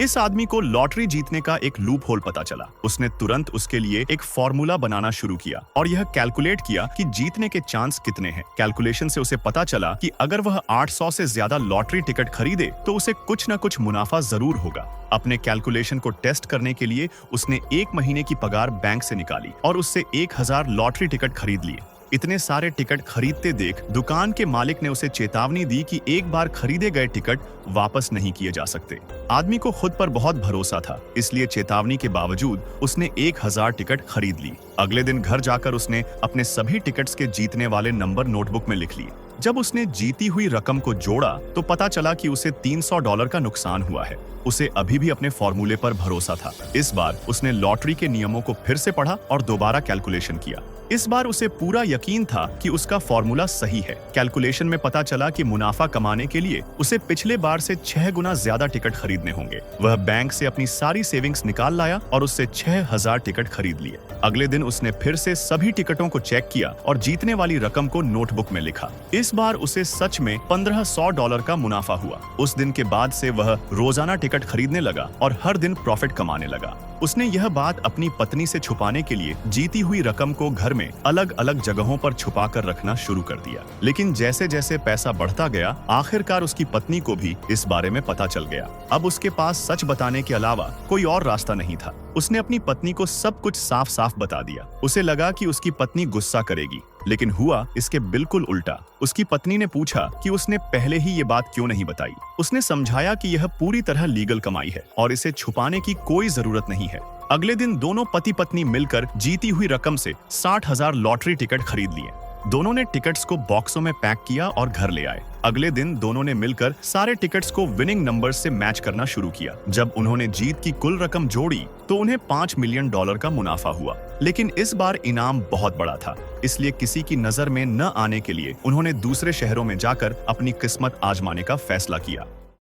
इस आदमी को लॉटरी जीतने का एक लूप होल पता चला। उसने तुरंत उसके लिए एक फॉर्मूला बनाना शुरू किया और यह कैलकुलेट किया कि जीतने के चांस कितने हैं। कैलकुलेशन से उसे पता चला कि अगर वह 800 से ज्यादा लॉटरी टिकट खरीदे तो उसे कुछ न कुछ मुनाफा जरूर होगा। अपने कैलकुलेशन को टेस्ट करने के लिए उसने 1 महीने की पगार बैंक से निकाली और उससे 1000 लॉटरी टिकट खरीद लिए। इतने सारे टिकट खरीदते देख दुकान के मालिक ने उसे चेतावनी दी कि एक बार खरीदे गए टिकट वापस नहीं किए जा सकते। आदमी को खुद पर बहुत भरोसा था, इसलिए चेतावनी के बावजूद उसने 1000 टिकट खरीद ली। अगले दिन घर जाकर उसने अपने सभी टिकट्स के जीतने वाले नंबर नोटबुक में लिख लिए। जब उसने जीती हुई रकम को जोड़ा तो पता चला कि उसे $300 का नुकसान हुआ है। उसे अभी भी अपने फॉर्मूले पर भरोसा था। इस बार उसने लॉटरी के नियमों को फिर से पढ़ा और दोबारा कैलकुलेशन किया। इस बार उसे पूरा यकीन था कि उसका फॉर्मूला सही है। कैलकुलेशन में पता चला कि मुनाफा कमाने के लिए उसे पिछले बार से 6 गुना ज्यादा टिकट खरीदने होंगे। वह बैंक से अपनी सारी सेविंग्स निकाल लाया और उससे 6000 टिकट खरीद लिए। अगले दिन उसने फिर से सभी टिकटों को चेक किया और जीतने वाली रकम को नोटबुक में लिखा। इस बार उसे सच में $1500 का मुनाफा हुआ। उस दिन के बाद से वह रोजाना टिकट खरीदने लगा और हर दिन प्रॉफिट कमाने लगा। उसने यह बात अपनी पत्नी से छुपाने के लिए जीती हुई रकम को घर में अलग अलग जगहों पर छुपा कर रखना शुरू कर दिया। लेकिन जैसे जैसे पैसा बढ़ता गया, आखिरकार उसकी पत्नी को भी इस बारे में पता चल गया। अब उसके पास सच बताने के अलावा कोई और रास्ता नहीं था। उसने अपनी पत्नी को सब कुछ साफ साफ बता दिया। उसे लगा कि उसकी पत्नी गुस्सा करेगी, लेकिन हुआ इसके बिल्कुल उल्टा। उसकी पत्नी ने पूछा कि उसने पहले ही ये बात क्यों नहीं बताई। उसने समझाया कि यह पूरी तरह लीगल कमाई है और इसे छुपाने की कोई जरूरत नहीं है। अगले दिन दोनों पति पत्नी मिलकर जीती हुई रकम से 60,000 लॉटरी टिकट खरीद लिए। दोनों ने टिकट्स को बॉक्सों में पैक किया और घर ले आए। अगले दिन दोनों ने मिलकर सारे टिकट्स को विनिंग नंबर्स से मैच करना शुरू किया। जब उन्होंने जीत की कुल रकम जोड़ी तो उन्हें $5 मिलियन का मुनाफा हुआ। लेकिन इस बार इनाम बहुत बड़ा था, इसलिए किसी की नजर में न आने के लिए उन्होंने दूसरे शहरों में जाकर अपनी किस्मत आजमाने का फैसला किया।